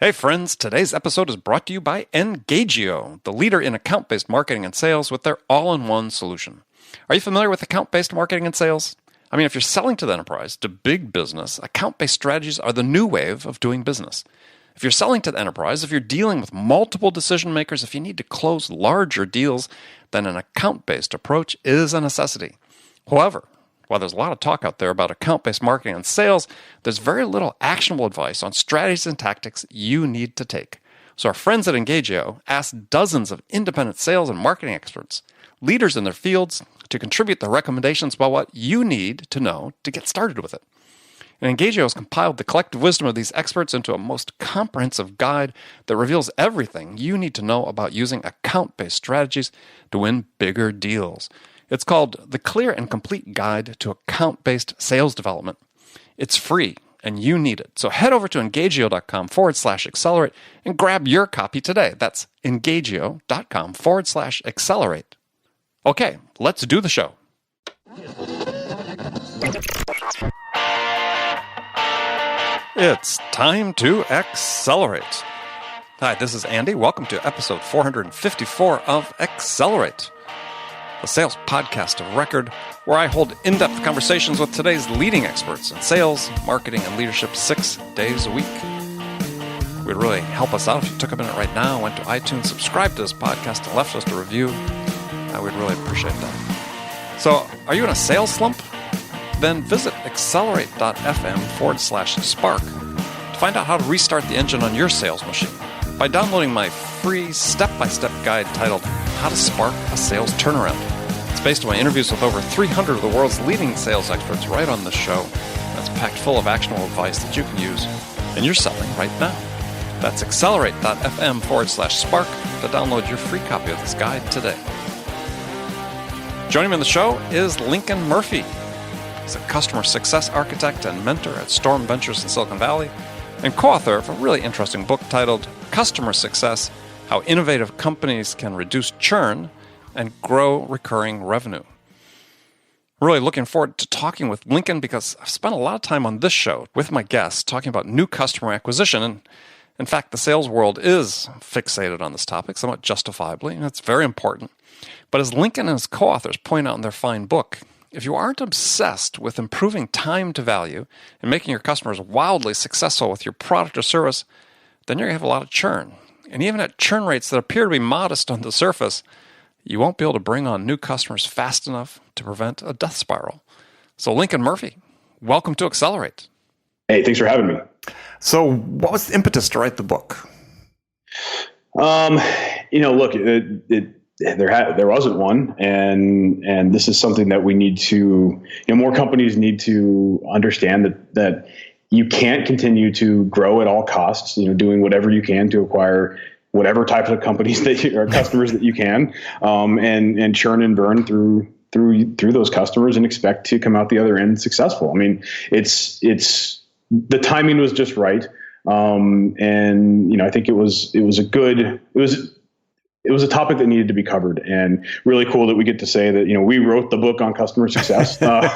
Hey friends, today's episode is brought to you by Engagio, the leader in account-based marketing and sales with their all-in-one solution. Are you familiar with account-based marketing and sales? I mean, if you're selling to the enterprise, to big business, account-based strategies are the new wave of doing business. If you're selling to the enterprise, if you're dealing with multiple decision makers, if you need to close larger deals, then an account-based approach is a necessity. However, while there's a lot of talk out there about account-based marketing and sales, there's very little actionable advice on strategies and tactics you need to take. So our friends at Engagio asked dozens of independent sales and marketing experts, leaders in their fields, to contribute their recommendations about what you need to know to get started with it. And Engagio has compiled the collective wisdom of these experts into a most comprehensive guide that reveals everything you need to know about using account-based strategies to win bigger deals. It's called The Clear and Complete Guide to Account-Based Sales Development. It's free, and you need it. So head over to engagio.com/accelerate and grab your copy today. That's engagio.com/accelerate. Okay, let's do the show. It's time to accelerate. Hi, this is Andy. Welcome to episode 454 of Accelerate, the sales podcast of record, where I hold in-depth conversations with today's leading experts in sales, marketing, and leadership 6 days a week. It would really help us out if you took a minute right now, went to iTunes, subscribed to this podcast, and left us a review. We'd really appreciate that. So, are you in a sales slump? Then visit accelerate.fm/spark to find out how to restart the engine on your sales machine by downloading my free step-by-step guide titled How to Spark a Sales Turnaround. It's based on my interviews with over 300 of the world's leading sales experts right on this show. That's packed full of actionable advice that you can use in your selling right now. That's accelerate.fm/spark to download your free copy of this guide today. Joining me on the show is Lincoln Murphy. He's a customer success architect and mentor at Storm Ventures in Silicon Valley and co-author of a really interesting book titled Customer Success: How Innovative Companies Can Reduce Churn and Grow Recurring Revenue. Really looking forward to talking with Lincoln because I've spent a lot of time on this show with my guests talking about new customer acquisition. And in fact, the sales world is fixated on this topic, somewhat justifiably, and it's very important. But as Lincoln and his co-authors point out in their fine book, if you aren't obsessed with improving time to value and making your customers wildly successful with your product or service, then you're going to have a lot of churn. And even at churn rates that appear to be modest on the surface, you won't be able to bring on new customers fast enough to prevent a death spiral. So Lincoln Murphy, welcome to Accelerate. Hey, thanks for having me. So what was the impetus to write the book? Look, there wasn't one, and this is something that we need to, more companies need to understand that you can't continue to grow at all costs, doing whatever you can to acquire whatever types of companies that you, or customers that you can, and churn and burn through those customers and expect to come out the other end successful. I mean, it's the timing was just right. I think it was a topic that needed to be covered, and really cool that we get to say that, we wrote the book on customer success. I'm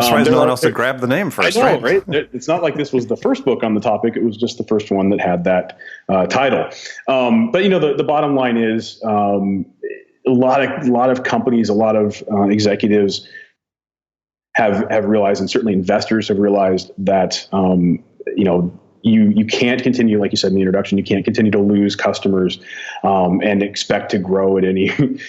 surprised no one else had grabbed the name first. I know, right? It's not like this was the first book on the topic. It was just the first one that had that title. But the bottom line is a lot of companies, a lot of executives have realized, and certainly investors have realized that, you can't continue, like you said in the introduction, you can't continue to lose customers and expect to grow in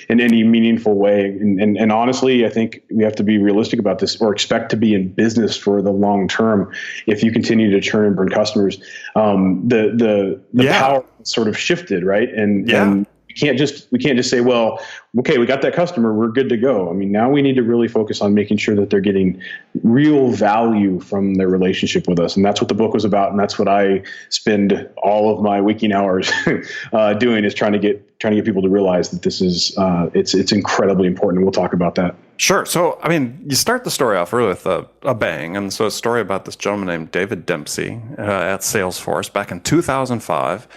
any meaningful way. And honestly, I think we have to be realistic about this, or expect to be in business for the long term. If you continue to churn and burn customers, the power sort of shifted, right? And we can't just say, well, okay, we got that customer, we're good to go. I mean, now we need to really focus on making sure that they're getting real value from their relationship with us. And that's what the book was about. And that's what I spend all of my waking hours doing, is trying to get people to realize that this is, it's incredibly important. And we'll talk about that. Sure. So, I mean, you start the story off really with a bang. And so a story about this gentleman named David Dempsey at Salesforce back in 2005.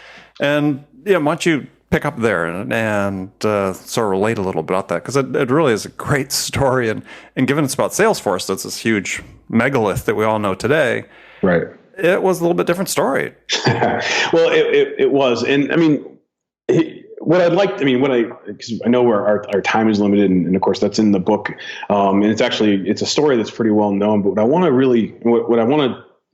And, why don't you pick up there and sort of relate a little bit about that, because it really is a great story. And given it's about Salesforce, that's this huge megalith that we all know today. Right. it was a little bit different story. Well, it was. And I mean, because I know our time is limited, and of course that's in the book. And it's a story that's pretty well known. But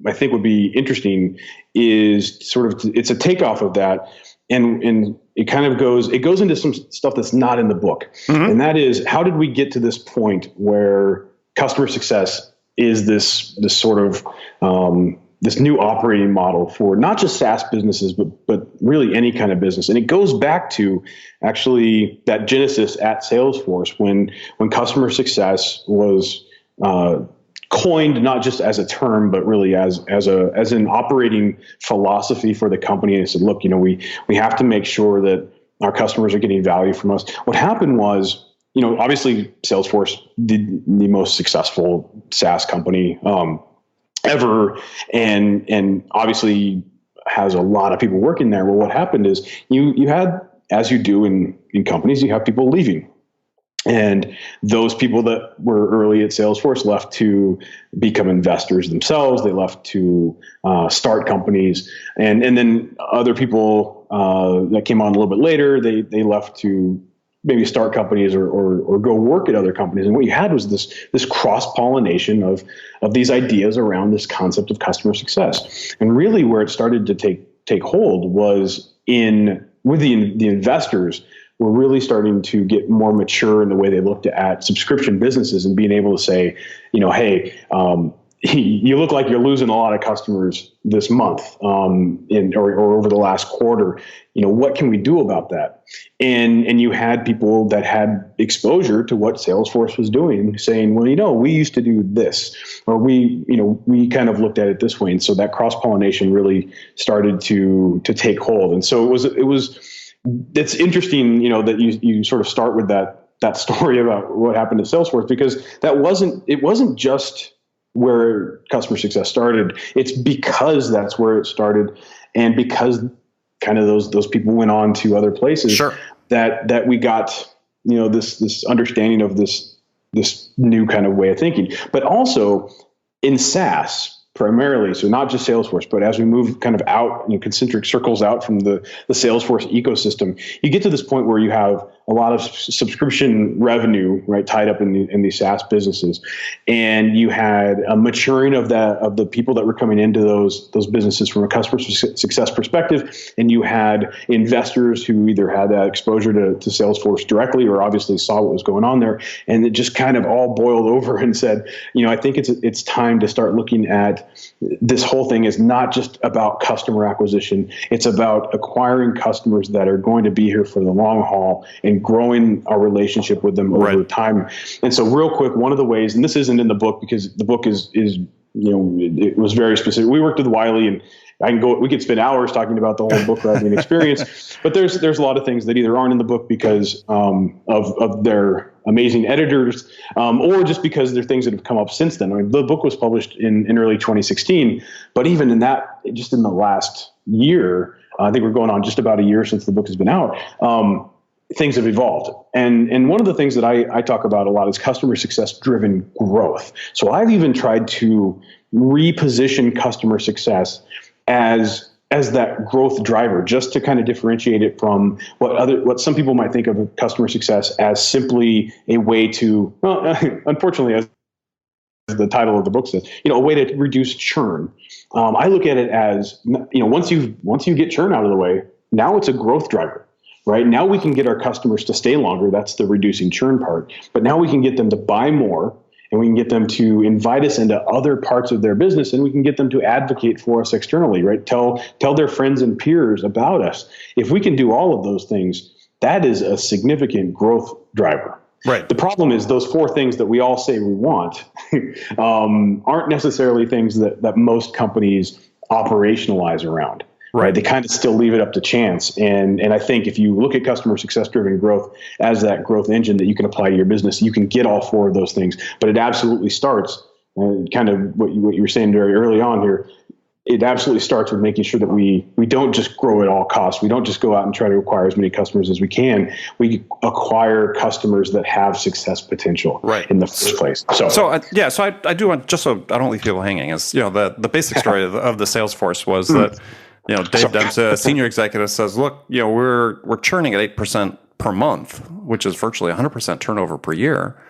I think would be interesting is it's a takeoff of that. And it kind of goes into some stuff that's not in the book. Mm-hmm. And that is, how did we get to this point where customer success is this sort of, this new operating model for not just SaaS businesses, but really any kind of business. And it goes back to actually that genesis at Salesforce when customer success was coined not just as a term, but really as an operating philosophy for the company. And it said, look, we have to make sure that our customers are getting value from us. What happened was, obviously Salesforce did the most successful SaaS company ever, and obviously has a lot of people working there. Well, what happened is you had, as you do in companies, you have people leaving. And those people that were early at Salesforce left to become investors themselves. They left to start companies, and then other people that came on a little bit later, they left to maybe start companies or go work at other companies. And what you had was this cross-pollination of these ideas around this concept of customer success. And really, where it started to take hold was with the investors. We're really starting to get more mature in the way they looked at subscription businesses and being able to say, hey, you look like you're losing a lot of customers this month or over the last quarter. What can we do about that? And you had people that had exposure to what Salesforce was doing saying, well, we used to do this, or we kind of looked at it this way. And so that cross-pollination really started to take hold. And so it's interesting, that you sort of start with that story about what happened at Salesforce, because it wasn't just where customer success started. It's because that's where it started, and because kind of those people went on to other places. Sure. that we got this understanding of this new kind of way of thinking. But also in SaaS primarily, so not just Salesforce, but as we move kind of out, concentric circles out from the Salesforce ecosystem, you get to this point where you have a lot of subscription revenue, right, tied up in these SaaS businesses, and you had a maturing of the people that were coming into those businesses from a customer success perspective, and you had investors who either had that exposure to Salesforce directly or obviously saw what was going on there, and it just kind of all boiled over and said, I think it's time to start looking at this whole thing is not just about customer acquisition. It's about acquiring customers that are going to be here for the long haul and growing our relationship with them over time. And so real quick, one of the ways, and this isn't in the book because the book is it was very specific. We worked with Wiley, and we could spend hours talking about the whole book writing experience, but there's a lot of things that either aren't in the book because of their amazing editors, or just because there are things that have come up since then. I mean, the book was published in early 2016, but even in that, just in the last year, I think we're going on just about a year since the book has been out, things have evolved. And one of the things that I talk about a lot is customer success driven growth. So I've even tried to reposition customer success as that growth driver, just to kind of differentiate it from what some people might think of customer success as simply a way to, unfortunately, as the title of the book says, a way to reduce churn. I look at it as, once you get churn out of the way, now it's a growth driver, right? Now we can get our customers to stay longer. That's the reducing churn part. But now we can get them to buy more, and we can get them to invite us into other parts of their business, and we can get them to advocate for us externally, right? Tell their friends and peers about us. If we can do all of those things, that is a significant growth driver. Right. The problem is those four things that we all say we want aren't necessarily things that most companies operationalize around. Right. They kind of still leave it up to chance. And I think if you look at customer success driven growth as that growth engine that you can apply to your business, you can get all four of those things. But it absolutely starts, kind of what you were saying very early on here, it absolutely starts with making sure that we don't just grow at all costs. We don't just go out and try to acquire as many customers as we can. We acquire customers that have success potential in the first place. So I do want, just so I don't leave people hanging, is, the basic story of the sales force was that, Dave Dempsey, a senior executive, says, look, we're churning at 8% per month, which is virtually 100% turnover per year.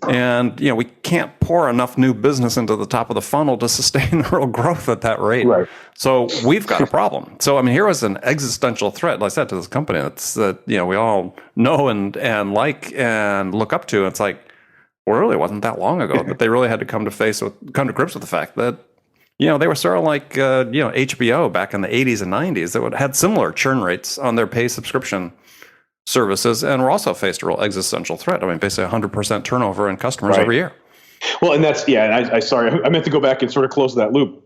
And, we can't pour enough new business into the top of the funnel to sustain real growth at that rate. Right. So we've got a problem. So, here was an existential threat, like I said, to this company that we all know and like and look up to. It's like, well, it really wasn't that long ago that they really had to come to grips with the fact that, they were sort of like, HBO back in the 80s and 90s that had similar churn rates on their pay subscription services, and we're also faced a real existential threat. basically 100% turnover in customers every year. Well, and that's, I sorry, I meant to go back and sort of close that loop.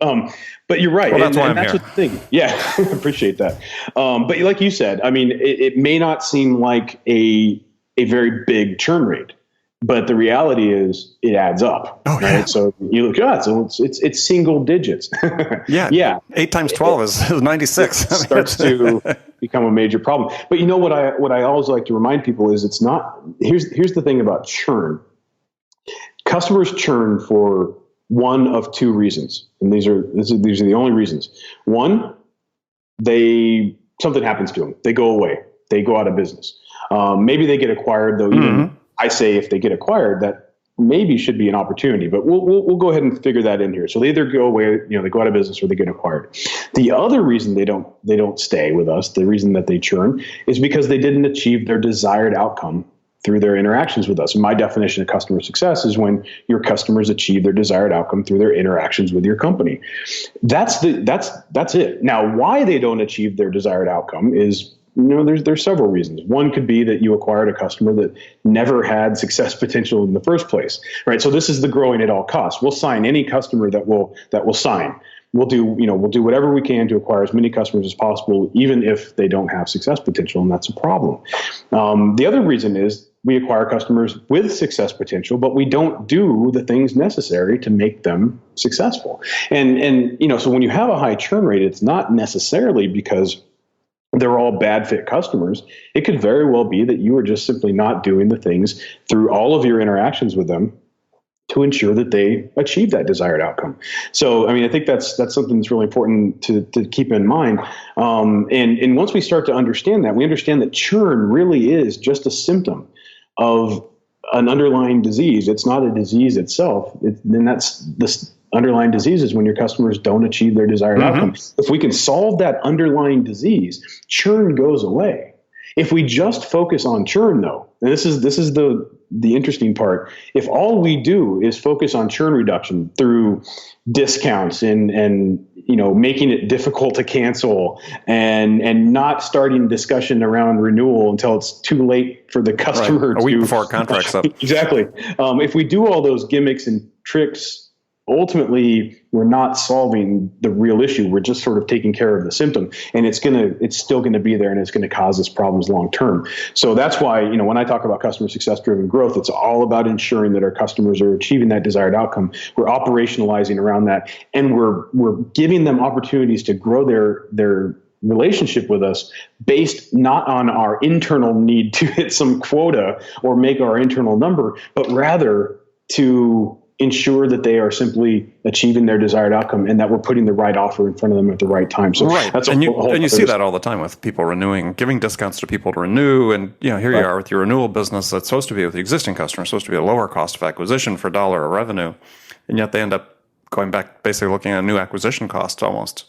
But you're right. Well, that's why I'm that's here. The thing. Yeah, I appreciate that. But like you said, it may not seem like a very big churn rate, but the reality is it adds up. Oh, right? yeah. So you look at so it's single digits. Yeah. 8 times 12 is 96. It starts to become a major problem. But what I always like to remind people is it's not. Here's the thing about churn. Customers churn for one of two reasons, and these are the only reasons. One, something happens to them. They go away. They go out of business. Maybe they get acquired, though. Even I say if they get acquired, that maybe should be an opportunity. But we'll go ahead and figure that in here. So they either go away, they go out of business, or they get acquired. The other reason they don't stay with us, the reason that they churn, is because they didn't achieve their desired outcome through their interactions with us. And my definition of customer success is when your customers achieve their desired outcome through their interactions with your company. That's it. Now, why they don't achieve their desired outcome is, there's several reasons. One could be that you acquired a customer that never had success potential in the first place, right? So this is the growing at all costs. We'll sign any customer that will sign. We'll do whatever we can to acquire as many customers as possible, even if they don't have success potential, and that's a problem. The other reason is we acquire customers with success potential, but we don't do the things necessary to make them successful. And so when you have a high churn rate, it's not necessarily because they're all bad fit customers. It could very well be that you are just simply not doing the things through all of your interactions with them to ensure that they achieve that desired outcome. So, I think that's something that's really important to keep in mind. And once we start to understand that, we understand that churn really is just a symptom of an underlying disease. It's not a disease itself. Then that's the underlying disease is when your customers don't achieve their desired outcome. If we can solve that underlying disease, churn goes away. If we just focus on churn, though, and this is the interesting part. If all we do is focus on churn reduction through discounts and making it difficult to cancel and not starting discussion around renewal until it's too late for the customer a week before a contract's up. Exactly. If we do all those gimmicks and tricks, ultimately we're not solving the real issue. We're just sort of taking care of the symptom, and it's still going to be there, and it's going to cause us problems long term. So that's why, when I talk about customer success driven growth, it's all about ensuring that our customers are achieving that desired outcome. We're operationalizing around that, and we're giving them opportunities to grow their relationship with us based not on our internal need to hit some quota or make our internal number, but rather to ensure that they are simply achieving their desired outcome and that we're putting the right offer in front of them at the right time. So that's and you see that all the time with people renewing, giving discounts to people to renew. And here you are with your renewal business that's supposed to be with the existing customer, supposed to be a lower cost of acquisition for dollar of revenue. And yet they end up going back, basically looking at new acquisition costs almost.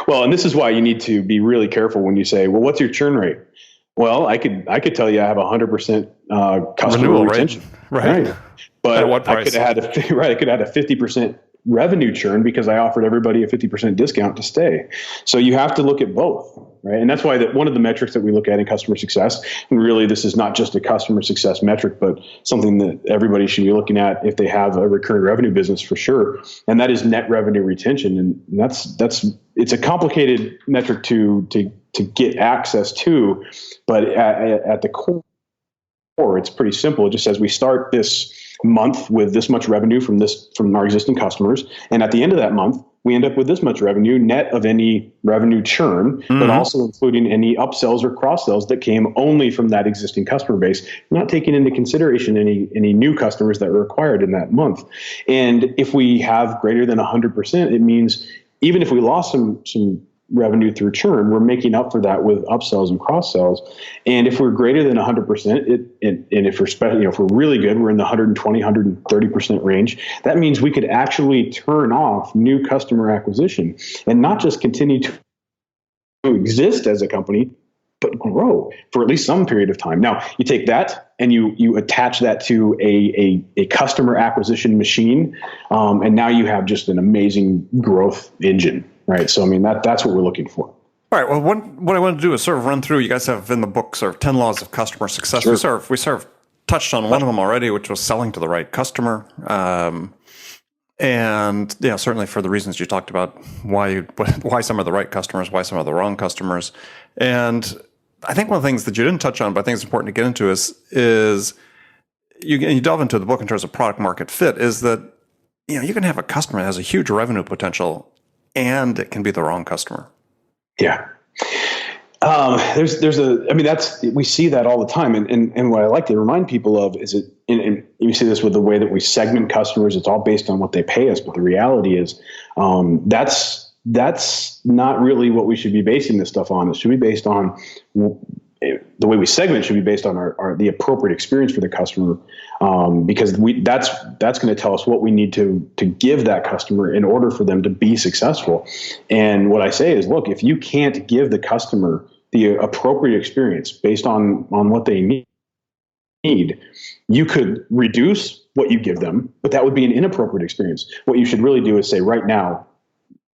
Well, and this is why you need to be really careful when you say, well, what's your churn rate? Well, I could tell you I have 100% customer renewal retention. Right. But at what price? I could have had a 50% revenue churn because I offered everybody a 50% discount to stay. So you have to look at both, right? And that's why one of the metrics that we look at in customer success, and really this is not just a customer success metric, but something that everybody should be looking at if they have a recurring revenue business for sure. And that is net revenue retention. And it's a complicated metric to get access to, but at the core, it's pretty simple. It just says we start this month with this much revenue from our existing customers, and at the end of that month, we end up with this much revenue net of any revenue churn, but also including any upsells or cross-sells that came only from that existing customer base, not taking into consideration any new customers that were acquired in that month. And if we have greater than 100%, it means even if we lost some revenue through churn, we're making up for that with upsells and cross-sells. And if we're greater than 100%, and if we're really good, we're in the 120, 130% range, that means we could actually turn off new customer acquisition and not just continue to exist as a company, but grow for at least some period of time. Now, you take that and you attach that to a customer acquisition machine, and now you have just an amazing growth engine. Right. So, I mean, that's what we're looking for. All right. Well, what I want to do is sort of run through, you guys have in the book sort of 10 laws of customer success. Sure. We sort of touched on one of them already, which was selling to the right customer. And yeah, certainly for the reasons you talked about, why some are the right customers, why some are the wrong customers. And I think one of the things that you didn't touch on, but I think it's important to get into is you delve into the book in terms of product market fit, is that, you can have a customer that has a huge revenue potential and it can be the wrong customer. Yeah. We see that all the time. And what I like to remind people of is and you see this with the way that we segment customers, it's all based on what they pay us. But the reality is, that's not really what we should be basing this stuff on. It should be based on the way we segment should be based on the appropriate experience for the customer, because that's going to tell us what we need to give that customer in order for them to be successful. And what I say is, look, if you can't give the customer the appropriate experience based on what they need, you could reduce what you give them, but that would be an inappropriate experience. What you should really do is say, right now,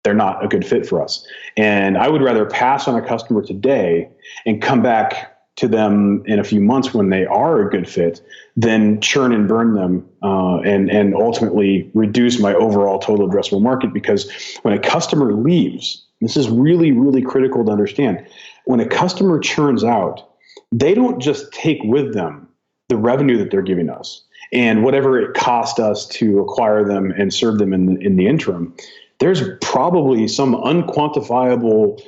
they're not a good fit for us. And I would rather pass on a customer today and come back to them in a few months when they are a good fit than churn and burn them and ultimately reduce my overall total addressable market. Because when a customer leaves, this is really, really critical to understand. When a customer churns out, they don't just take with them the revenue that they're giving us and whatever it cost us to acquire them and serve them in the interim. There's probably some unquantifiable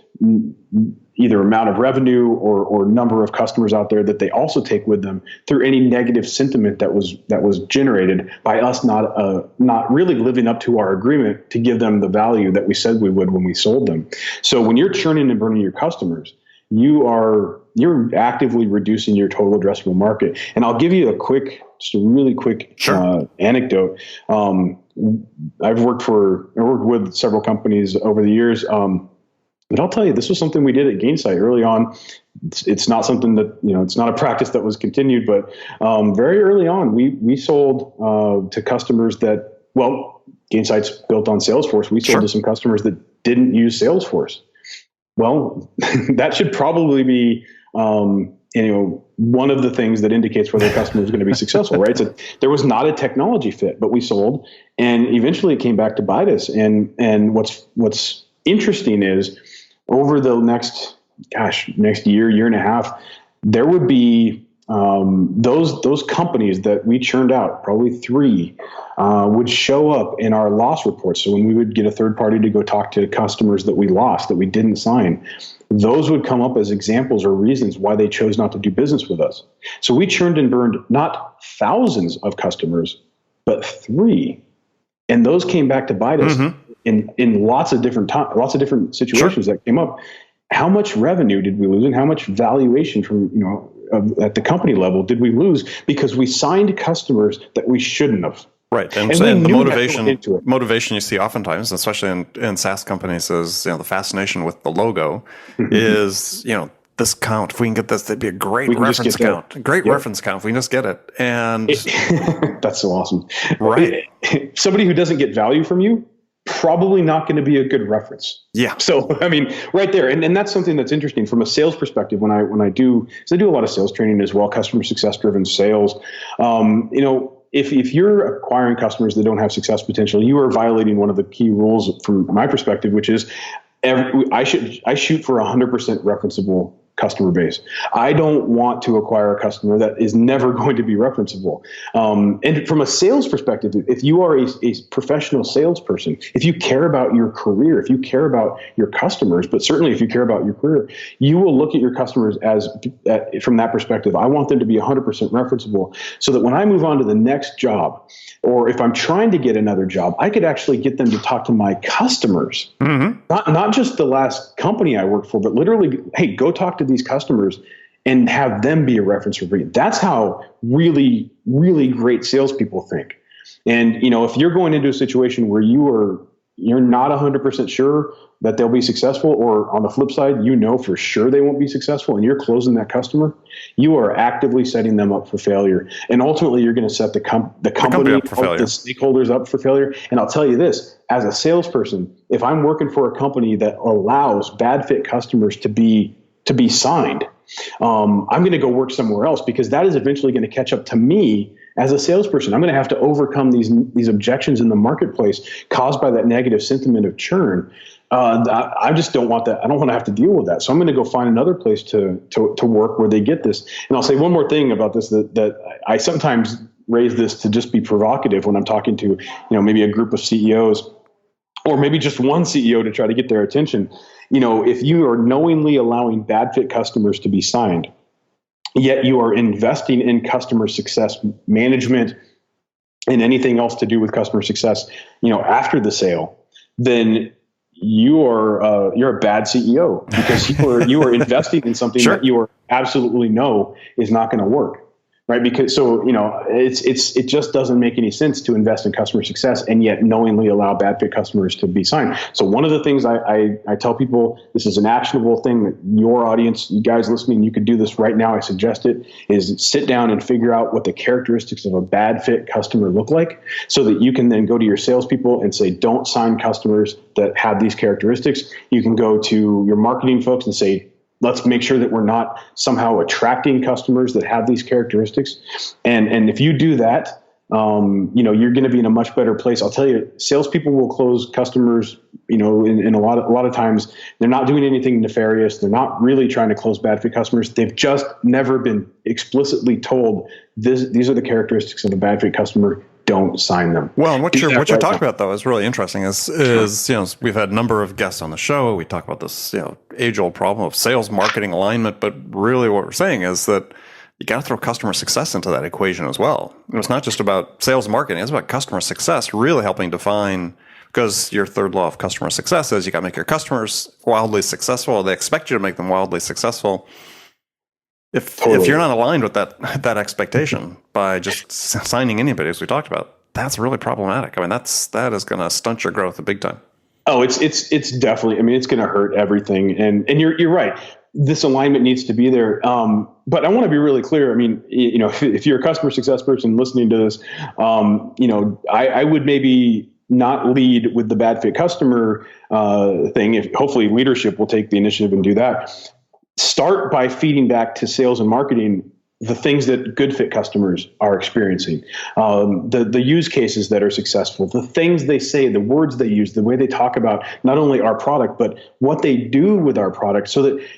either amount of revenue or number of customers out there that they also take with them through any negative sentiment that was generated by us not really living up to our agreement to give them the value that we said we would when we sold them. So when you're churning and burning your customers, you're actively reducing your total addressable market. And I'll give you just a really quick Sure. Anecdote. I've worked with several companies over the years. But I'll tell you, this was something we did at Gainsight early on. It's not something that, it's not a practice that was continued, but very early on, we sold to customers that, Gainsight's built on Salesforce. We sold to some customers that didn't use Salesforce. Well, that should probably be, one of the things that indicates whether a customer is going to be successful, right? So there was not a technology fit, but we sold, and eventually it came back to bite us. And what's interesting is over the next year and a half, there would be those companies that we churned out, probably 3, would show up in our loss reports. So when we would get a third party to go talk to customers that we lost, that we didn't sign, those would come up as examples or reasons why they chose not to do business with us. So we churned and burned not thousands of customers, but 3. And those came back to bite us in lots of different situations that came up. How much revenue did we lose, and how much valuation from at the company level did we lose because we signed customers that we shouldn't have? Right, and the motivation you see oftentimes, especially in SaaS companies, is the fascination with the logo is this count. If we can get this, that'd be a great reference count. Reference count. If we can just get it, and that's so awesome, right? Somebody who doesn't get value from you, probably not going to be a good reference. Yeah. So, I mean, right there. And that's something that's interesting from a sales perspective. When I do a lot of sales training as well, customer success driven sales, if you're acquiring customers that don't have success potential, you are violating one of the key rules from my perspective, which is I shoot for 100% referenceable customer base. I don't want to acquire a customer that is never going to be referenceable. And from a sales perspective, if you are a professional salesperson, if you care about your career, if you care about your customers, but certainly if you care about your career, you will look at your customers from that perspective. I want them to be 100% referenceable so that when I move on to the next job, or if I'm trying to get another job, I could actually get them to talk to my customers, not just the last company I worked for, but literally, hey, go talk to these customers and have them be a reference for me. That's how really, really great salespeople think. And if you're going into a situation where you're not 100% sure that they'll be successful, or on the flip side, for sure they won't be successful, and you're closing that customer, you are actively setting them up for failure. And ultimately, you're going to set the company up for failure, the stakeholders up for failure. And I'll tell you this, as a salesperson, if I'm working for a company that allows bad fit customers to be signed, I'm going to go work somewhere else, because that is eventually going to catch up to me as a salesperson. I'm going to have to overcome these objections in the marketplace caused by that negative sentiment of churn. I just don't want that. I don't want to have to deal with that. So I'm going to go find another place to work where they get this. And I'll say one more thing about this, that I sometimes raise this to just be provocative when I'm talking to, maybe a group of CEOs, or maybe just one CEO to try to get their attention. If you are knowingly allowing bad fit customers to be signed, yet you are investing in customer success management and anything else to do with customer success, after the sale, then you're a bad CEO, because you are investing in something Sure. that you are absolutely know is not going to work. Right. Because it just doesn't make any sense to invest in customer success and yet knowingly allow bad fit customers to be signed. So one of the things I tell people, this is an actionable thing that your audience, you guys listening, you could do this right now. I suggest it, is sit down and figure out what the characteristics of a bad fit customer look like, so that you can then go to your salespeople and say, don't sign customers that have these characteristics. You can go to your marketing folks and say, let's make sure that we're not somehow attracting customers that have these characteristics. And if you do that, you're going to be in a much better place. I'll tell you, salespeople will close customers, in a lot of times, they're not doing anything nefarious. They're not really trying to close bad fit customers. They've just never been explicitly told these are the characteristics of a bad fit customer. Don't sign them. Well, and what you're talking about, though, is really interesting. Is we've had a number of guests on the show. We talk about this age-old problem of sales marketing alignment, but really what we're saying is that you got to throw customer success into that equation as well. It's not just about sales marketing; it's about customer success, really helping define. Because your third law of customer success is you got to make your customers wildly successful. They expect you to make them wildly successful. If you're not aligned with that expectation by just signing anybody, as we talked about, that's really problematic. I mean, that is going to stunt your growth a big time. Oh, it's definitely. I mean, it's going to hurt everything. And you're right. This alignment needs to be there. But I want to be really clear. I mean, if you're a customer success person listening to this, I would maybe not lead with the bad fit customer thing. If hopefully leadership will take the initiative and do that. Start by feeding back to sales and marketing the things that good fit customers are experiencing, the use cases that are successful, the things they say, the words they use, the way they talk about not only our product, but what they do with our product, so that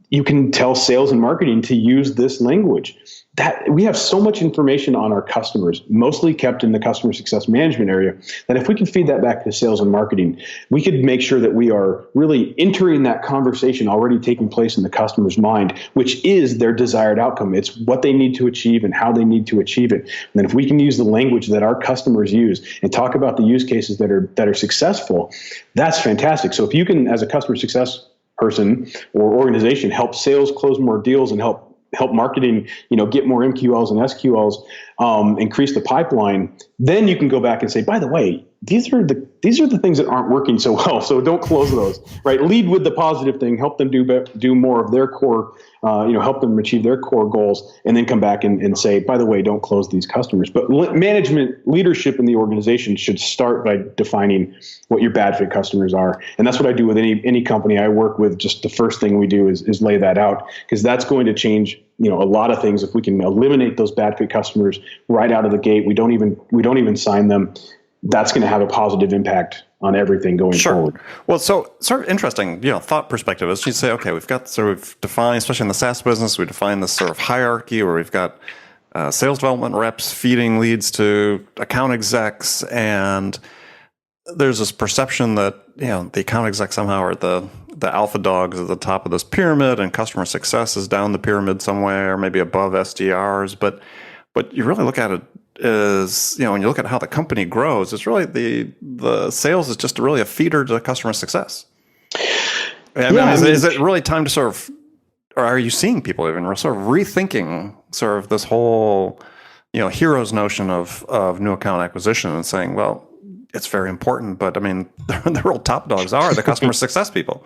you can tell sales and marketing to use this language. That we have so much information on our customers, mostly kept in the customer success management area, that if we can feed that back to sales and marketing, we could make sure that we are really entering that conversation already taking place in the customer's mind, which is their desired outcome. It's what they need to achieve and how they need to achieve it. And then if we can use the language that our customers use and talk about the use cases that are successful, that's fantastic. So if you can, as a customer success person or organization, help sales close more deals and help marketing, get more MQLs and SQLs, increase the pipeline, then you can go back and say, by the way, these are the things that aren't working so well. So don't close those, right? Lead with the positive thing, help them do more of their core, help them achieve their core goals, and then come back and say, by the way, don't close these customers. But management leadership in the organization should start by defining what your bad fit customers are. And that's what I do with any company I work with. Just the first thing we do is lay that out, because that's going to change, a lot of things. If we can eliminate those bad fit customers right out of the gate, we don't even sign them. that's going to have a positive impact on everything going forward. Well, so sort of interesting, thought perspective is you say, okay, we've got sort of defined, especially in the SaaS business, we define this sort of hierarchy where we've got sales development reps feeding leads to account execs, and there's this perception that the account execs somehow are the alpha dogs at the top of this pyramid, and customer success is down the pyramid somewhere, maybe above SDRs. But you really look at it as when you look at how the company grows, it's really the sales is just really a feeder to customer success. Is it really time to sort of, or are you seeing people even sort of rethinking sort of this whole hero's notion of new account acquisition and saying, well, it's very important, but the real top dogs are the customer success people.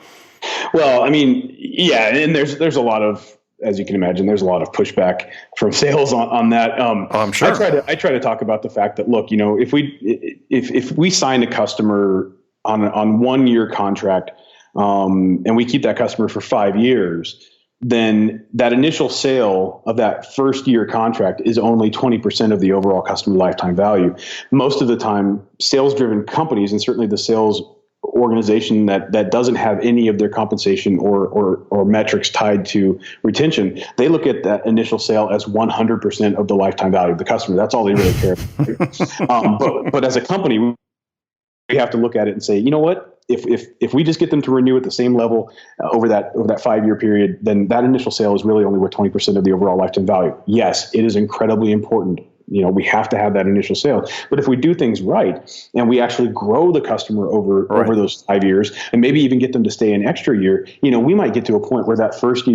Well, and there's a lot of, as you can imagine, there's a lot of pushback from sales on that. I'm sure. I try to talk about the fact that, look, if we sign a customer on 1 year contract, and we keep that customer for 5 years, then that initial sale of that first year contract is only 20% of the overall customer lifetime value. Most of the time, sales-driven companies, and certainly the sales organization that doesn't have any of their compensation or metrics tied to retention, they look at that initial sale as 100% of the lifetime value of the customer. That's all they really care about. But as a company, we have to look at it and say, you know what? If we just get them to renew at the same level over that 5 year period, then that initial sale is really only worth 20% of the overall lifetime value. Yes, it is incredibly important. We have to have that initial sale. But if we do things right and we actually grow the customer over those 5 years, and maybe even get them to stay an extra year, we might get to a point where that first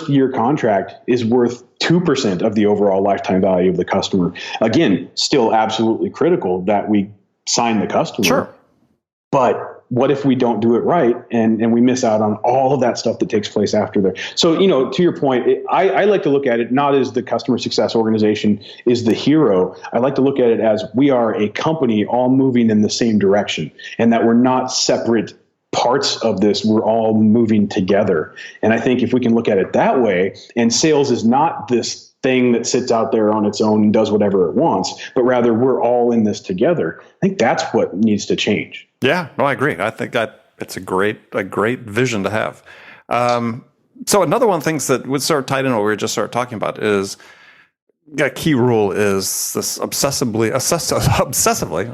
year contract is worth 2% of the overall lifetime value of the customer. Again, still absolutely critical that we sign the customer. Sure. But what if we don't do it right and we miss out on all of that stuff that takes place after there? So, to your point, I like to look at it not as the customer success organization is the hero. I like to look at it as we are a company all moving in the same direction, and that we're not separate parts of this. We're all moving together. And I think if we can look at it that way, and sales is not this thing that sits out there on its own and does whatever it wants, but rather we're all in this together, I think that's what needs to change. Yeah, no, I agree. I think that it's a great vision to have. So another one of the things that would sort of tied in what we were just sort of talking about is a key rule is this obsessively,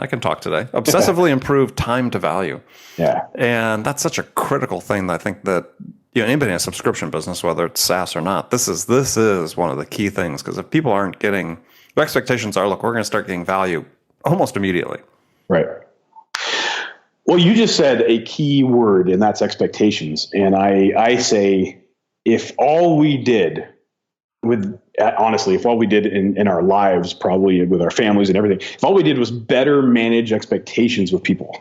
I can talk today, obsessively improve time to value. Yeah. And that's such a critical thing that I think that anybody in a subscription business, whether it's SaaS or not, this is one of the key things, because if people aren't getting, the expectations are, look, we're going to start getting value almost immediately. Right. Well, you just said a key word, and that's expectations. And I say, if all we did if all we did in our lives, probably with our families and everything, if all we did was better manage expectations with people,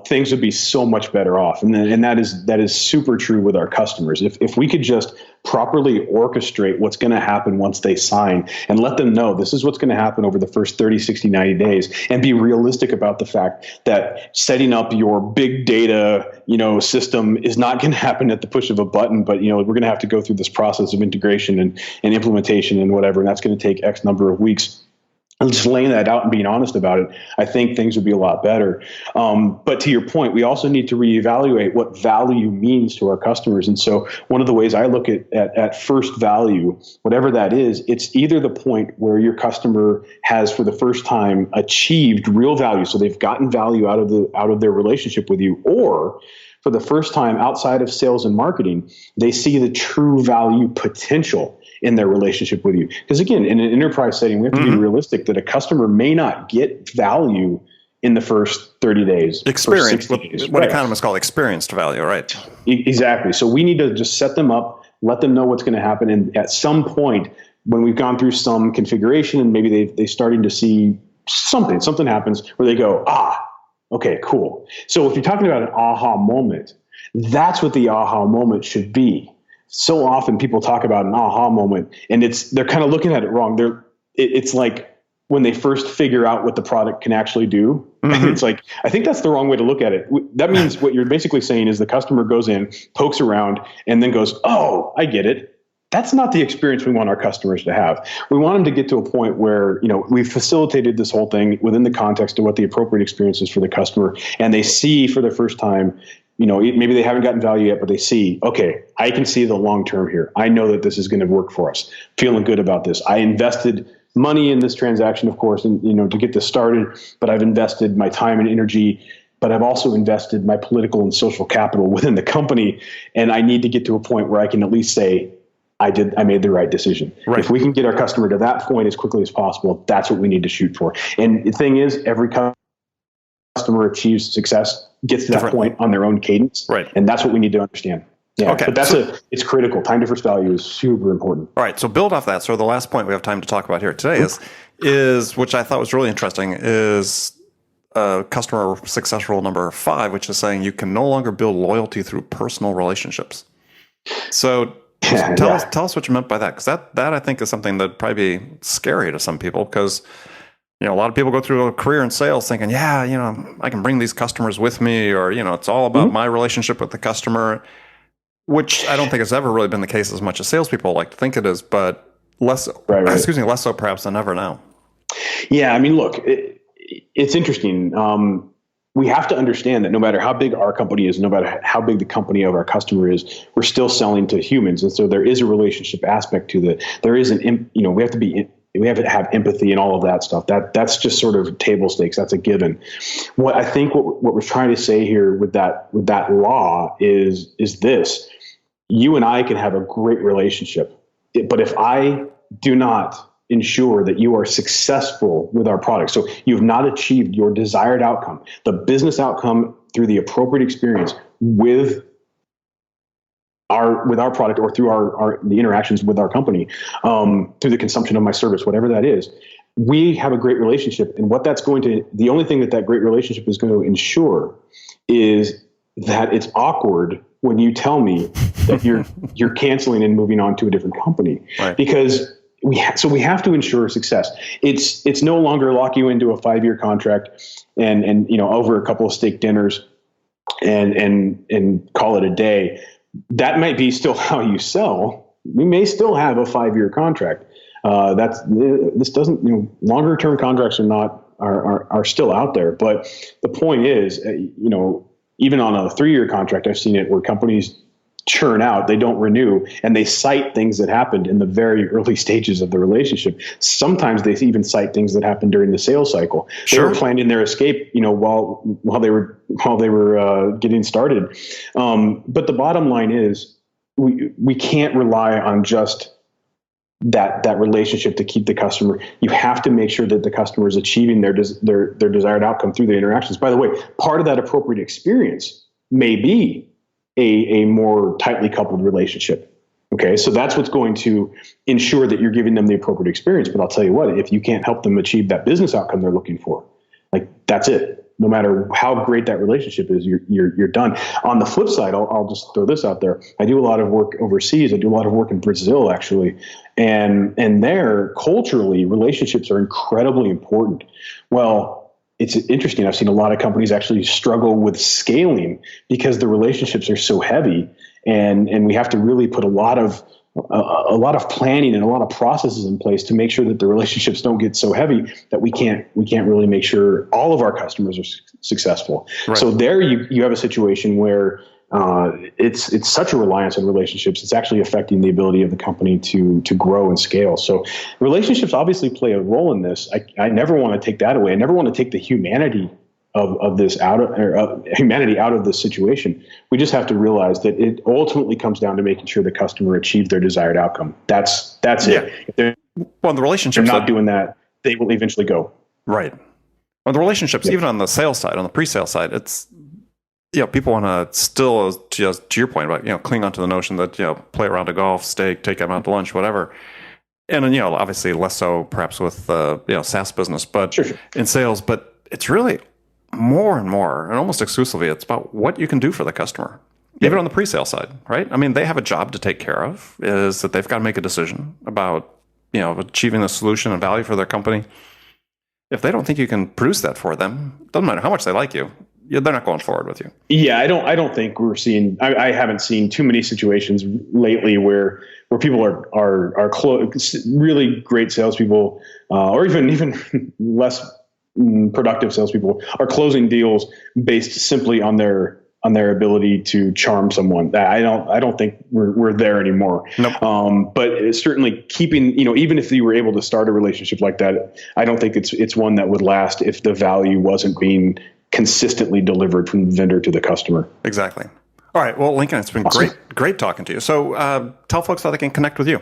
things would be so much better off. And that is super true with our customers. If we could just properly orchestrate what's going to happen once they sign and let them know this is what's going to happen over the first 30, 60, 90 days, and be realistic about the fact that setting up your big data, system is not going to happen at the push of a button, but, we're going to have to go through this process of integration and implementation and whatever, and that's going to take X number of weeks. And just laying that out and being honest about it, I think things would be a lot better. But to your point, we also need to reevaluate what value means to our customers. And so one of the ways I look at first value, whatever that is, it's either the point where your customer has for the first time achieved real value, so they've gotten value out of their relationship with you, or for the first time outside of sales and marketing, they see the true value potential in their relationship with you. Because again, in an enterprise setting, we have to be realistic that a customer may not get value in the first 30 days. Experience, what economists call experienced value, right? Exactly. So we need to just set them up, let them know what's going to happen. And at some point, when we've gone through some configuration and maybe they're starting to see something happens where they go, okay, cool. So if you're talking about an aha moment, that's what the aha moment should be. So often people talk about an aha moment, and they're kind of looking at it wrong. It's like when they first figure out what the product can actually do. Mm-hmm. It's like, I think that's the wrong way to look at it. That means what you're basically saying is the customer goes in, pokes around, and then goes, oh, I get it. That's not the experience we want our customers to have. We want them to get to a point where, we've facilitated this whole thing within the context of what the appropriate experience is for the customer, and they see for the first time, maybe they haven't gotten value yet, but they see, okay, I can see the long term here. I know that this is going to work for us. Feeling good about this. I invested money in this transaction, of course, and to get this started, but I've invested my time and energy, but I've also invested my political and social capital within the company, and I need to get to a point where I can at least say, I made the right decision. Right. If we can get our customer to that point as quickly as possible, that's what we need to shoot for. And the thing is, every customer achieves success, gets to that point on their own cadence. Right. And that's what we need to understand. Yeah. Okay. But it's critical. Time to first value is super important. All right. So build off that. So the last point we have time to talk about here today is which I thought was really interesting, is customer success rule number 5, which is saying you can no longer build loyalty through personal relationships. So tell us what you meant by that, because that I think is something that'd probably be scary to some people, because a lot of people go through a career in sales thinking, I can bring these customers with me, or it's all about my relationship with the customer, which I don't think has ever really been the case as much as salespeople like to think it is, but less so perhaps than ever now. Yeah, I mean, look, it's interesting. We have to understand that no matter how big our company is, no matter how big the company of our customer is, we're still selling to humans. And so there is a relationship aspect to that. There is we have to have empathy and all of that stuff. That's just sort of table stakes. That's a given. What I think what we're trying to say here with that law is this: you and I can have a great relationship, but if I do not ensure that you are successful with our product, so you've not achieved your desired outcome, the business outcome through the appropriate experience with our product, or through the interactions with our company, through the consumption of my service, whatever that is, we have a great relationship. And what that's the only thing that great relationship is going to ensure is that it's awkward when you tell me that you're canceling and moving on to a different company, right? Because we have to ensure success. It's no longer lock you into a 5-year contract and over a couple of steak dinners and call it a day. That might be still how you sell. We may still have a 5-year contract. This doesn't, longer term contracts are still out there. But the point is, even on a 3-year contract, I've seen it where companies churn out, they don't renew, and they cite things that happened in the very early stages of the relationship. Sometimes they even cite things that happened during the sales cycle. Sure. They were planning their escape, while they were getting started. But the bottom line is, we can't rely on just that relationship to keep the customer. You have to make sure that the customer is achieving their desired outcome through the interactions. By the way, part of that appropriate experience may be a more tightly coupled relationship. Okay, so that's what's going to ensure that you're giving them the appropriate experience. But I'll tell you what, if you can't help them achieve that business outcome they're looking for, that's it. No matter how great that relationship is, you're done. On the flip side, I'll just throw this out there. I do a lot of work overseas. I do a lot of work in Brazil, actually, and there, culturally, relationships are incredibly important. Well, it's interesting. I've seen a lot of companies actually struggle with scaling because the relationships are so heavy, and we have to really put a lot of planning and a lot of processes in place to make sure that the relationships don't get so heavy that we can't really make sure all of our customers are successful. Right. So there you have a situation where it's such a reliance on relationships. It's actually affecting the ability of the company to grow and scale. So relationships obviously play a role in this. I never want to take that away. I never want to take the humanity of this humanity out of this situation. We just have to realize that it ultimately comes down to making sure the customer achieves their desired outcome. That's it. If they're the relationships not doing that, they will eventually go. Right. Well, the relationships, even on the sales side, on the pre-sale side, it's people want to still, just to your point about, cling on to the notion that, play around to golf, steak, take them out to lunch, whatever. And then, obviously less so perhaps with, SaaS business, but sure. In sales, but it's really more and more, and almost exclusively, it's about what you can do for the customer, even on the pre-sale side, right? I mean, they have a job to take care of, is that they've got to make a decision about, achieving the solution and value for their company. If they don't think you can produce that for them, doesn't matter how much they like you, they're not going forward with you. Yeah, I don't think we're seeing. I haven't seen too many situations lately where people are really great salespeople, or even less productive salespeople are closing deals based simply on their ability to charm someone. I don't think we're there anymore. Nope. But it's certainly keeping, even if you were able to start a relationship like that, I don't think it's one that would last if the value wasn't being consistently delivered from the vendor to the customer. Exactly. All right. Well, Lincoln, it's been Awesome. great talking to you. So tell folks how they can connect with you.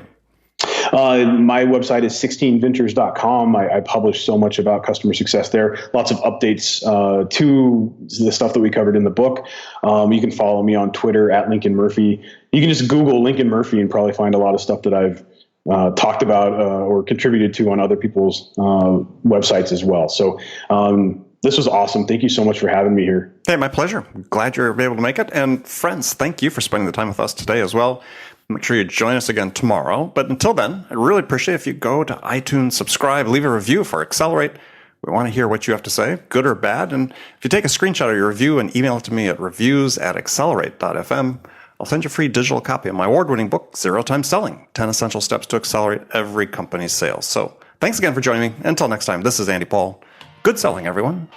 My website is 16ventures.com. I publish so much about customer success there. Lots of updates to the stuff that we covered in the book. You can follow me on Twitter at Lincoln Murphy. You can just Google Lincoln Murphy and probably find a lot of stuff that I've talked about or contributed to on other people's websites as well. So this was awesome. Thank you so much for having me here. Hey, my pleasure. Glad you're able to make it. And friends, thank you for spending the time with us today as well. Make sure you join us again tomorrow. But until then, I really appreciate if you go to iTunes, subscribe, leave a review for Accelerate. We want to hear what you have to say, good or bad. And if you take a screenshot of your review and email it to me at reviews@accelerate.fm, I'll send you a free digital copy of my award-winning book, Zero Time Selling, 10 Essential Steps to Accelerate Every Company's Sales. So thanks again for joining me. Until next time, this is Andy Paul. Good selling, everyone.